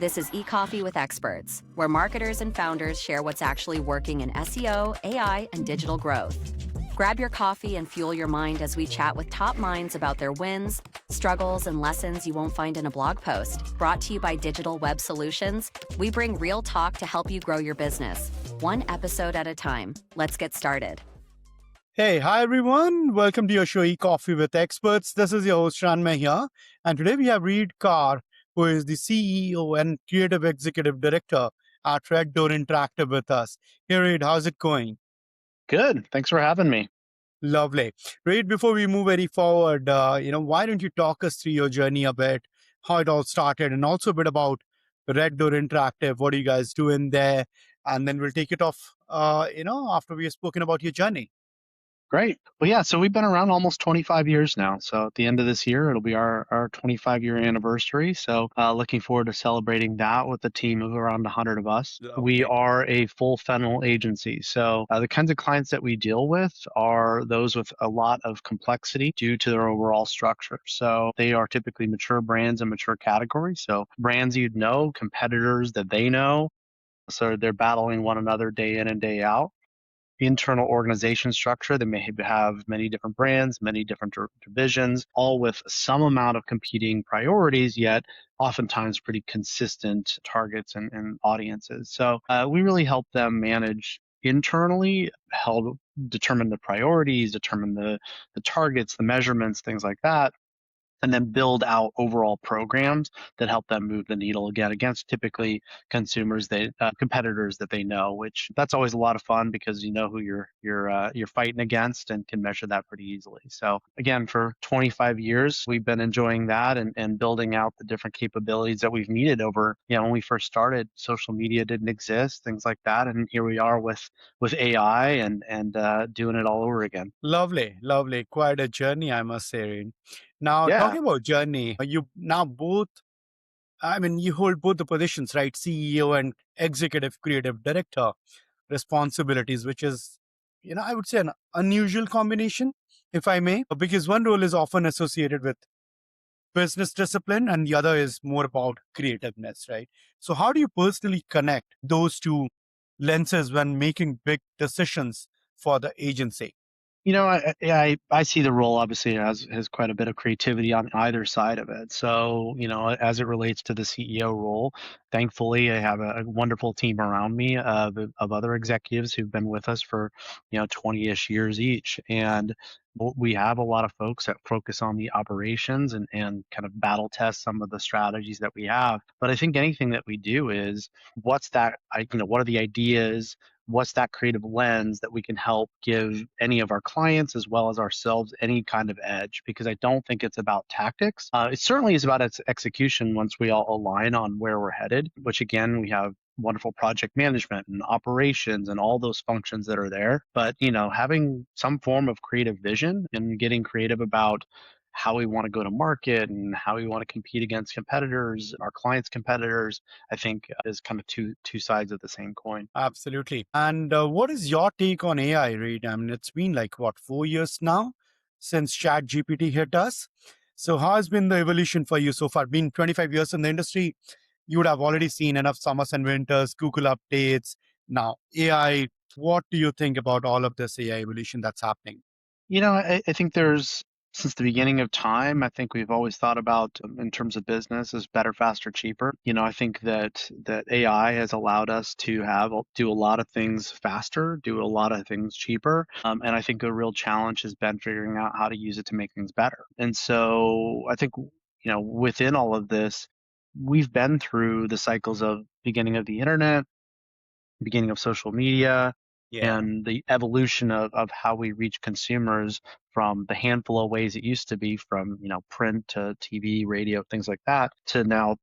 This is eCoffee with Experts, where marketers and founders share what's actually working in SEO, AI, and digital growth. Grab your coffee and fuel your mind as we chat with top minds about their wins, struggles, and lessons you won't find in a blog post. Brought to you by Digital Web Solutions, we bring real talk to help you grow your business, one episode at a time. Let's get started. Hey, hi everyone. Welcome to your show, eCoffee with Experts. This is your host, Shanmay here. And today we have Reid Carr, who is the CEO and Creative Executive Director at Reid Carr Interactive with us. Hey, Reid, how's it going? Good. Thanks for having me. Lovely. Reid, before we move very forward, why don't you talk us through your journey a bit, how it all started, and also a bit about Reid Carr Interactive. What are you guys doing there? And then we'll take it off, after we have spoken about your journey. Great. Well, yeah, so we've been around almost 25 years now. So at the end of this year, it'll be our 25-year anniversary. So looking forward to celebrating that with a team of around 100 of us. Okay. We are a full funnel agency. So the kinds of clients that we deal with are those with a lot of complexity due to their overall structure. So they are typically mature brands and mature categories. So brands you'd know, competitors that they know. So they're battling one another day in and day out. Internal organization structure. They may have many different brands, many different divisions, all with some amount of competing priorities, yet oftentimes pretty consistent targets and audiences. So we really help them manage internally, help determine the priorities, determine the targets, the measurements, things like that, and then build out overall programs that help them move the needle again against typically competitors that they know, which that's always a lot of fun because you know who you're fighting against and can measure that pretty easily. So again, for 25 years, we've been enjoying that and building out the different capabilities that we've needed over, when we first started, social media didn't exist, things like that. And here we are with AI and doing it all over again. Lovely. Quite a journey, I must say, Reid. Now, Yeah. talking about journey, you hold both the positions, right? CEO and executive creative director responsibilities, which is, I would say an unusual combination, if I may, because one role is often associated with business discipline and the other is more about creativeness, right? So how do you personally connect those two lenses when making big decisions for the agency? I see the role obviously has quite a bit of creativity on either side of it. So, as it relates to the CEO role, thankfully I have a wonderful team around me of other executives who've been with us for, 20-ish years each. And we have a lot of folks that focus on the operations and kind of battle test some of the strategies that we have. But I think anything that we do is what are the ideas? What's that creative lens that we can help give any of our clients as well as ourselves any kind of edge? Because I don't think it's about tactics. It certainly is about its execution once we all align on where we're headed, which again, we have wonderful project management and operations and all those functions that are there. But, having some form of creative vision and getting creative about how we want to go to market and how we want to compete against competitors, our clients' competitors, I think is kind of two sides of the same coin. Absolutely. And what is your take on AI, Reid? I mean, it's been 4 years now since ChatGPT hit us. So how has been the evolution for you so far? Been 25 years in the industry, you would have already seen enough summers and winters, Google updates. Now, AI, what do you think about all of this AI evolution that's happening? I think since the beginning of time, I think we've always thought about in terms of business as better, faster, cheaper. I think that AI has allowed us to do a lot of things faster, do a lot of things cheaper. And I think a real challenge has been figuring out how to use it to make things better. And so I think, within all of this, we've been through the cycles of beginning of the internet, beginning of social media, Yeah. and the evolution of how we reach consumers from the handful of ways it used to be from, print to TV, radio, things like that, to now,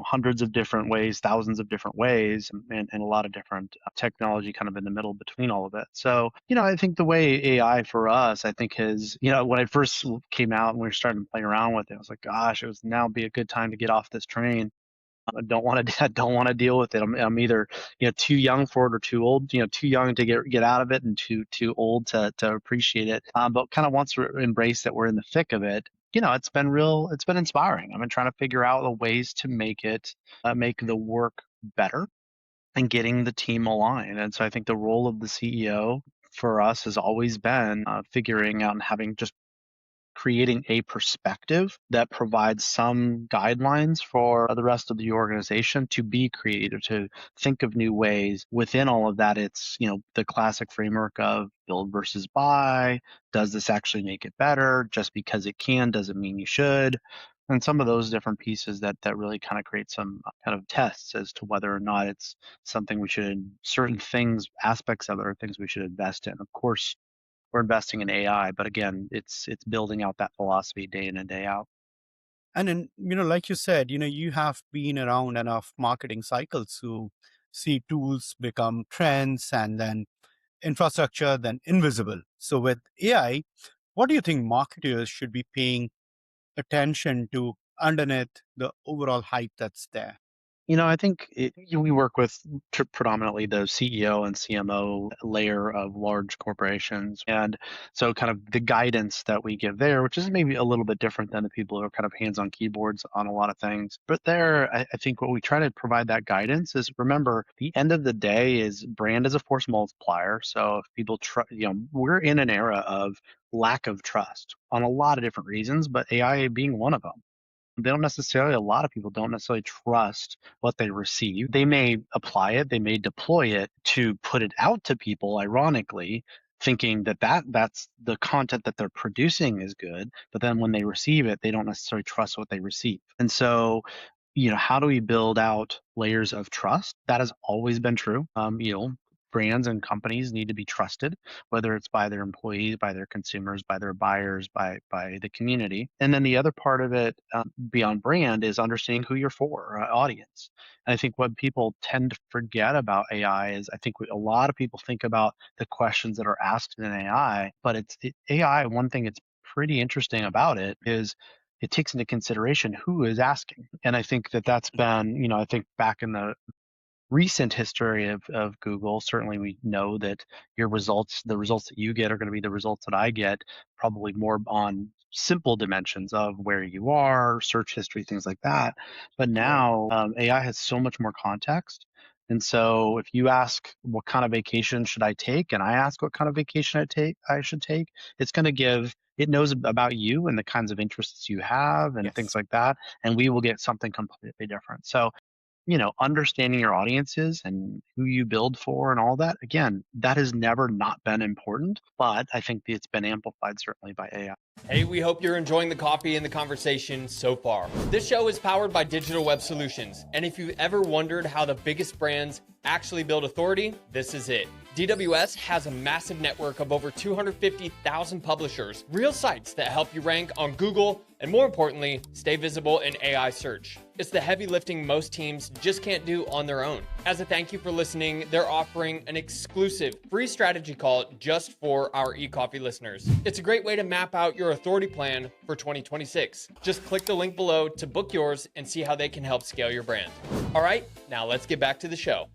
hundreds of different ways, thousands of different ways, and a lot of different technology kind of in the middle between all of it. So, I think the way AI for us, I think has, when I first came out and we were starting to play around with it, I was like, gosh, it was now be a good time to get off this train. I don't want to. I don't want to deal with it. I'm either too young for it or too old. Too young to get out of it, and too old to appreciate it. But kind of once we embrace that we're in the thick of it, it's been inspiring. I've been trying to figure out the ways to make the work better and getting the team aligned. And so I think the role of the CEO for us has always been figuring out and having just creating a perspective that provides some guidelines for the rest of the organization to be creative, to think of new ways. Within all of that, it's, the classic framework of build versus buy. Does this actually make it better? Just because it can doesn't mean you should. And some of those different pieces that really kind of create some kind of tests as to whether or not it's something we should, certain things, aspects of it are things we should invest in. Of course, we're investing in AI, but again, it's building out that philosophy day in and day out. And then, like you said, you have been around enough marketing cycles to see tools become trends and then infrastructure, then invisible. So with AI, what do you think marketers should be paying attention to underneath the overall hype that's there? I think we work with predominantly the CEO and CMO layer of large corporations. And so kind of the guidance that we give there, which is maybe a little bit different than the people who are kind of hands on keyboards on a lot of things. But there, I think what we try to provide that guidance is, remember, the end of the day is brand is a force multiplier. So if people we're in an era of lack of trust on a lot of different reasons, but AI being one of them. A lot of people don't necessarily trust what they receive. They may apply it, they may deploy it to put it out to people, ironically, thinking that's the content that they're producing is good. But then when they receive it, they don't necessarily trust what they receive. And so, how do we build out layers of trust? That has always been true. Brands and companies need to be trusted, whether it's by their employees, by their consumers, by their buyers, by the community. And then the other part of it, beyond brand, is understanding who you're for, audience. And I think what people tend to forget about AI is, I think a lot of people think about the questions that are asked in AI, but AI. One thing it's pretty interesting about it is it takes into consideration who is asking. And I think that's been, I think back in the recent history of Google, certainly we know that the results that you get are going to be the results that I get, probably more on simple dimensions of where you are, search history, things like that. But Right. now AI has so much more context. And so if you ask what kind of vacation should I take, and I ask what kind of vacation I should take, it's going to it knows about you and the kinds of interests you have and things Yes. like that. And we will get something completely different. So understanding your audiences and who you build for and all that, again, that has never not been important, but I think it's been amplified certainly by AI. Hey, we hope you're enjoying the coffee and the conversation so far. This show is powered by Digital Web Solutions, and if you've ever wondered how the biggest brands actually build authority, this is it. DWS has a massive network of over 250,000 publishers, real sites that help you rank on Google, and more importantly, stay visible in AI search. It's the heavy lifting most teams just can't do on their own. As a thank you for listening, they're offering an exclusive free strategy call just for our eCoffee listeners. It's a great way to map out your authority plan for 2026. Just click the link below to book yours and see how they can help scale your brand. All right, now let's get back to the show.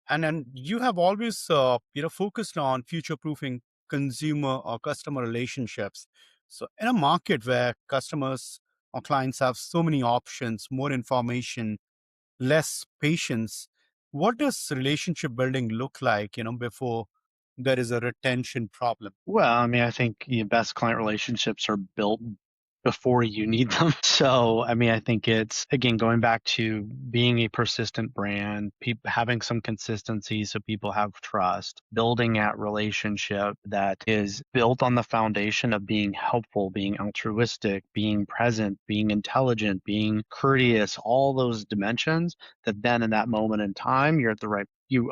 And then you have always, focused on future-proofing consumer or customer relationships. So in a market where customers or clients have so many options, more information, less patience, what does relationship building look like, before there is a retention problem? Well, I mean, I think your best client relationships are built before you need them. So, I mean, I think it's, again, going back to being a persistent brand, having some consistency so people have trust, building that relationship that is built on the foundation of being helpful, being altruistic, being present, being intelligent, being courteous, all those dimensions that then in that moment in time, you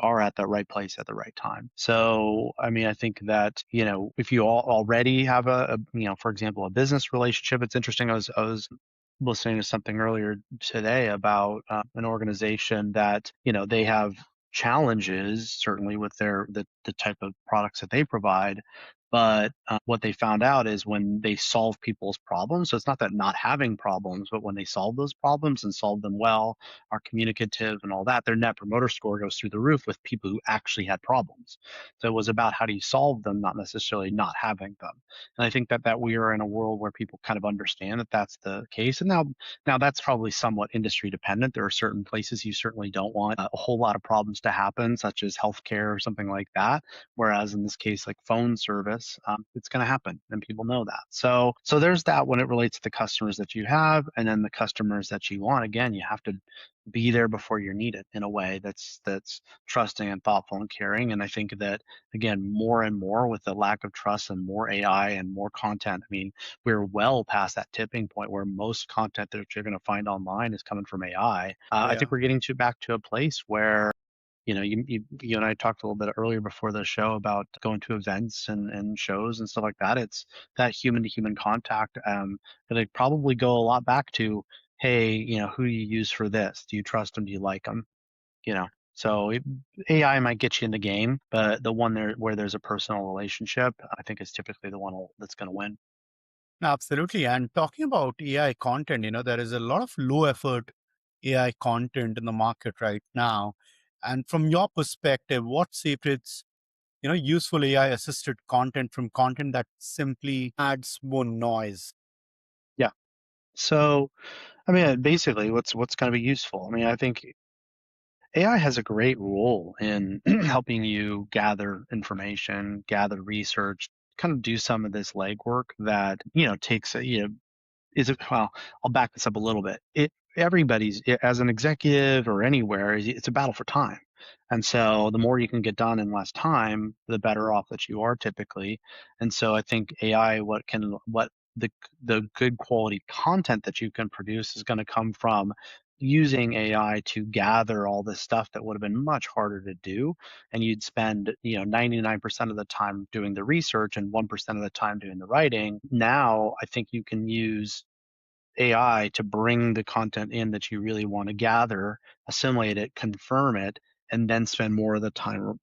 are at the right place at the right time. So, I mean, I think that, if you already have for example, a business relationship, it's interesting. I was listening to something earlier today about an organization that, they have challenges certainly with the type of products that they provide, But what they found out is when they solve people's problems, so it's not that not having problems, but when they solve those problems and solve them well, are communicative and all that, their net promoter score goes through the roof with people who actually had problems. So it was about how do you solve them, not necessarily not having them. And I think that we are in a world where people kind of understand that that's the case. And now that's probably somewhat industry dependent. There are certain places you certainly don't want a whole lot of problems to happen, such as healthcare or something like that. Whereas in this case, like phone service, it's going to happen, and people know that. So there's that when it relates to the customers that you have, and then the customers that you want. Again, you have to be there before you're needed in a way that's trusting and thoughtful and caring. And I think that again, more and more with the lack of trust and more AI and more content. I mean, we're well past that tipping point where most content that you're going to find online is coming from AI. I Yeah. think we're getting back to a place where you and I talked a little bit earlier before the show about going to events and shows and stuff like that. It's that human to human contact. And I probably go a lot back to, hey, who do you use for this? Do you trust them? Do you like them? You know, so AI might get you in the game, but the one there where there's a personal relationship, I think is typically the one that's going to win. Absolutely. And talking about AI content, there is a lot of low effort AI content in the market right now. And from your perspective, what separates, useful AI assisted content from content that simply adds more noise? Yeah. So, I mean, basically, what's going to be useful? I mean, I think AI has a great role in helping you gather information, gather research, kind of do some of this legwork that, takes, is it, well, I'll back this up a little bit. As an executive or anywhere, it's a battle for time. And so the more you can get done in less time, the better off that you are typically. And so I think AI, what the good quality content that you can produce is going to come from using AI to gather all this stuff that would have been much harder to do. And you'd spend, 99% of the time doing the research and 1% of the time doing the writing. Now, I think you can use AI to bring the content in that you really want to gather, assimilate it, confirm it, and then spend more of the time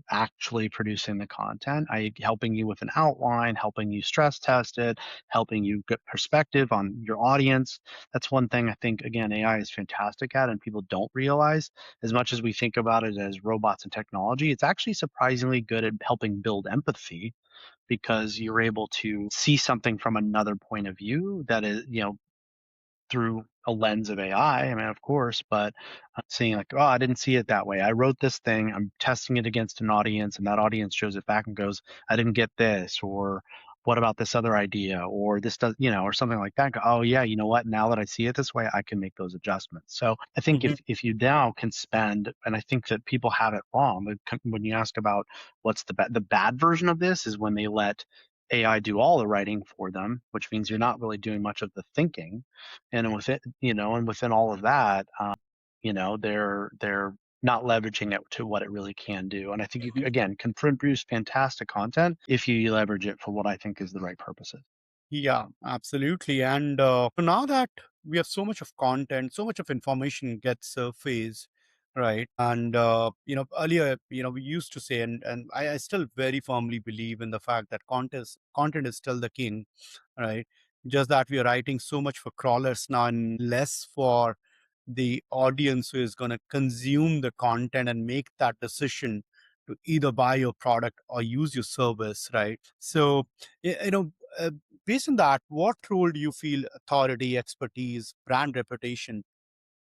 actually producing the content, helping you with an outline, helping you stress test it, helping you get perspective on your audience. That's one thing I think, again, AI is fantastic at, and people don't realize. As much as we think about it as robots and technology, it's actually surprisingly good at helping build empathy because you're able to see something from another point of view that is, through a lens of AI. I mean, of course, but seeing like, oh, I didn't see it that way. I wrote this thing, I'm testing it against an audience, and that audience shows it back and goes, I didn't get this, or what about this other idea, or this does, or something like that. Go, oh yeah, you know what? Now that I see it this way, I can make those adjustments. So I think Mhm. if you now can spend, and I think that people have it wrong when you ask about what's the bad version of this is when they let AI do all the writing for them, which means you're not really doing much of the thinking. And with it, and within all of that, they're not leveraging it to what it really can do. And I think again can produce fantastic content if you leverage it for what I think is the right purposes. Yeah, absolutely. And now that we have so much of content, so much of information gets surfaced, right? And earlier, we used to say, and I still very firmly believe in the fact that content is still the king, right? Just that we are writing so much for crawlers now and less for the audience who is going to consume the content and make that decision to either buy your product or use your service, right? So, uh, based on that, what role do you feel authority, expertise, brand reputation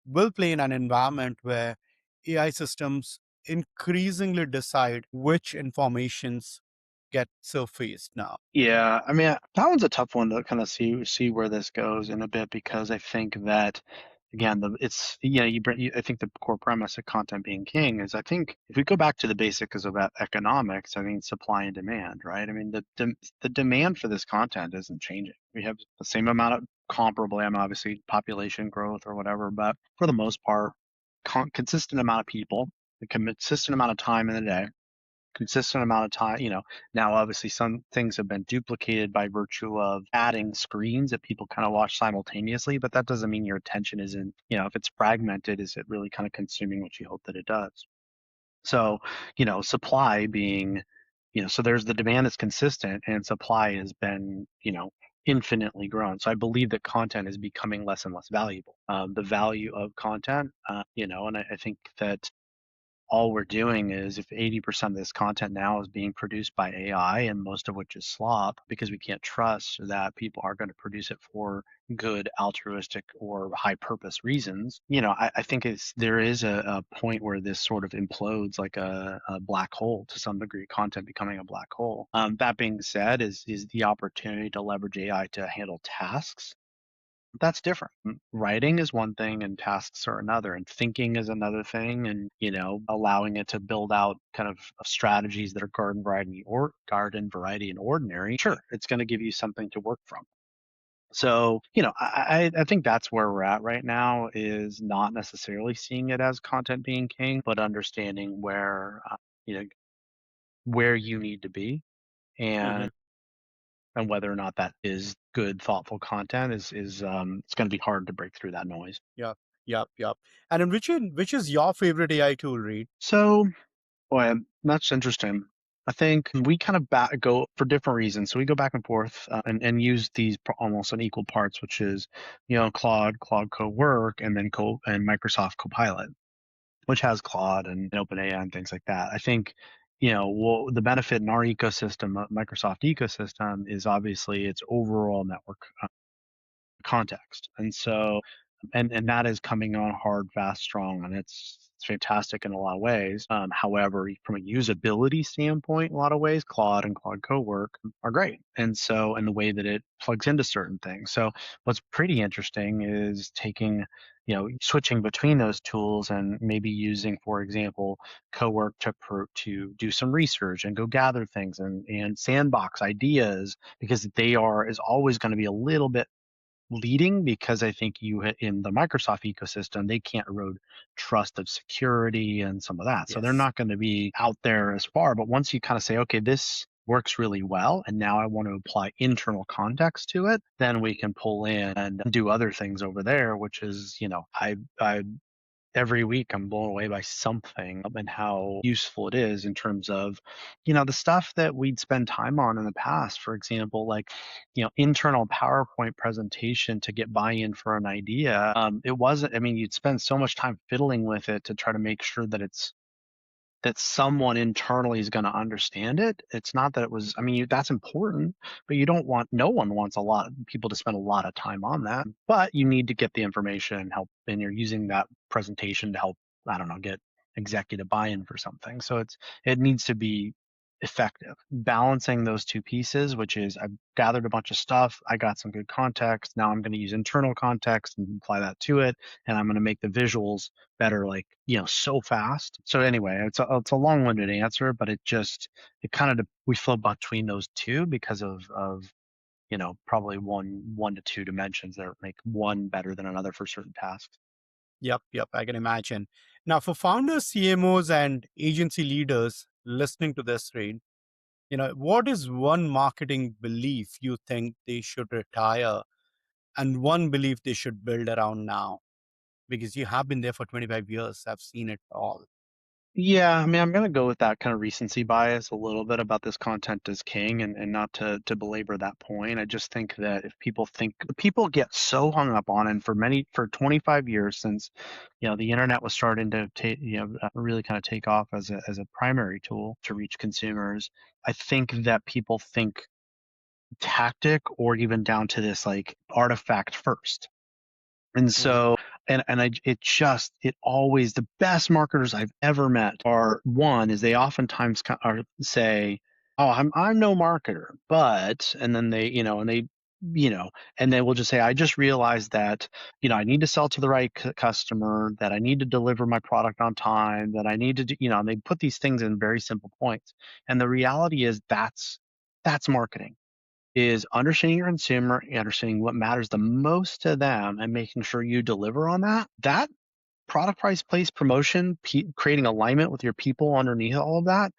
will play in an environment where AI systems increasingly decide which informations get surfaced now? Yeah, I mean that one's a tough one to kind of see where this goes in a bit because I think that again it's I think the core premise of content being king is I think if we go back to the basics of economics, I mean supply and demand, right? I mean the demand for this content isn't changing. We have the same amount of comparable, I mean, obviously population growth or whatever, but for the most part, consistent amount of people, a consistent amount of time in the day, consistent amount of time. Now obviously some things have been duplicated by virtue of adding screens that people kind of watch simultaneously, but that doesn't mean your attention isn't, if it's fragmented, is it really kind of consuming what you hope that it does? So, supply being, so there's the demand is consistent and supply has been, infinitely grown. So I believe that content is becoming less and less valuable. The value of content, and I think that all we're doing is if 80% of this content now is being produced by AI and most of which is slop because we can't trust that people are going to produce it for good altruistic or high purpose reasons, I think there is a point where this sort of implodes like a black hole to some degree, content becoming a black hole. That being said, is the opportunity to leverage AI to handle tasks that's different. Writing is one thing and tasks are another, and thinking is another thing, and allowing it to build out kind of strategies that are garden variety and ordinary. Sure, it's going to give you something to work from. So, I think that's where we're at right now, is not necessarily seeing it as content being king, but understanding where you need to be, Mhm. and whether or not that is good, thoughtful content is it's going to be hard to break through that noise. Yep, yep, yep. And in which is your favorite AI tool, Reid? So, boy, that's interesting. I think we kind of go for different reasons. So we go back and forth and use these almost in equal parts, which is, Claude Co-work, and then and Microsoft Copilot, which has Claude and OpenAI and things like that. I think, the benefit in our ecosystem, Microsoft ecosystem, is obviously its overall network context. And so, and that is coming on hard, fast, strong, and it's fantastic in a lot of ways. However, from a usability standpoint, in a lot of ways, Claude and Claude Cowork are great. And so, and the way that it plugs into certain things. So, what's pretty interesting is taking, switching between those tools and maybe using, for example, Cowork to do some research and go gather things and sandbox ideas, because is always going to be a little bit leading, because I think in the Microsoft ecosystem, they can't erode trust of security and some of that. So they're Yes. not going to be out there as far. But once you kind of say, okay, this works really well, and now I want to apply internal context to it, then we can pull in and do other things over there, which is, I every week I'm blown away by something and how useful it is in terms of, the stuff that we'd spend time on in the past. For example, like, internal PowerPoint presentation to get buy-in for an idea. It wasn't, I mean, you'd spend so much time fiddling with it to try to make sure that someone internally is going to understand it. It's not that it was, I mean, that's important, but no one wants a lot of people to spend a lot of time on that. But you need to get the information and help, and you're using that presentation to help, I don't know, get executive buy-in for something. So it needs to be effective. Balancing those two pieces, which is I've gathered a bunch of stuff, I got some good context. Now I'm going to use internal context and apply that to it, and I'm going to make the visuals better, like, so fast. So anyway, it's a long-winded answer, but it kind of we flow between those two because of probably one to two dimensions that make one better than another for certain tasks. Yep, yep, I can imagine. Now, for founders, CMOs, and agency leaders listening to this, Reid, what is one marketing belief you think they should retire, and one belief they should build around now? Because you have been there for 25 years. I've seen it all. Yeah, I mean, I'm going to go with that kind of recency bias a little bit about this content is king, and not to belabor that point. I just think that if people get so hung up on, and for 25 years since, the internet was starting to really kind of take off as a primary tool to reach consumers, I think that people think tactic or even down to this like artifact first. And Mhm. so, it always, the best marketers I've ever met is they oftentimes say, "Oh, I'm no marketer," but, and then they, and they will just say, "I just realized that, I need to sell to the right customer, that I need to deliver my product on time, that I need to do," and they put these things in very simple points. And the reality is that's marketing, is understanding your consumer, understanding what matters the most to them, and making sure you deliver on that. That product, price, place, promotion, creating alignment with your people underneath all of that.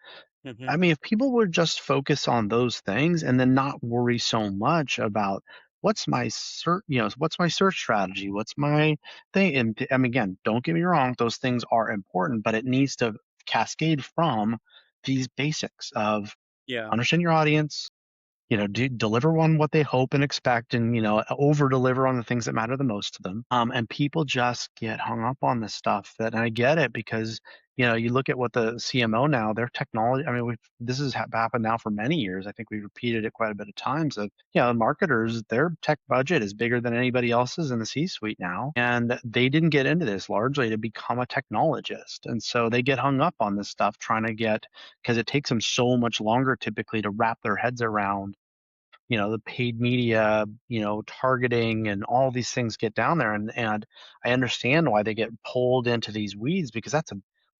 I Mhm. mean, if people would just focus on those things and then not worry so much about what's my search strategy, what's my thing. And I mean, again, don't get me wrong, those things are important, but it needs to cascade from these basics of Yeah. understand your audience, deliver on what they hope and expect, and over deliver on the things that matter the most to them. And people just get hung up on this stuff, and I get it, because you look at what the CMO now, their technology, I mean, this has happened now for many years. I think we've repeated it quite a bit of times, that marketers, their tech budget is bigger than anybody else's in the C-suite now, and they didn't get into this largely to become a technologist, and so they get hung up on this stuff, trying to get, because it takes them so much longer typically to wrap their heads around the paid media, targeting, and all these things get down there. And I understand why they get pulled into these weeds, because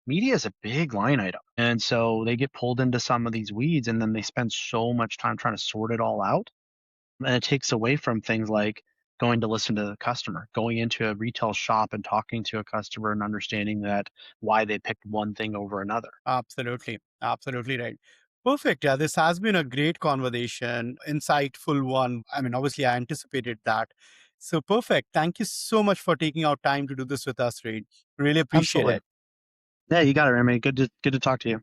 media is a big line item. And so they get pulled into some of these weeds, and then they spend so much time trying to sort it all out. And it takes away from things like going to listen to the customer, going into a retail shop and talking to a customer and understanding that why they picked one thing over another. Absolutely. Absolutely right. Perfect. Yeah, this has been a great conversation, insightful one. I mean, obviously, I anticipated that. So perfect. Thank you so much for taking out time to do this with us, Reid. Really appreciate Absolutely. it. Yeah, you got it, Remy. Good to talk to you.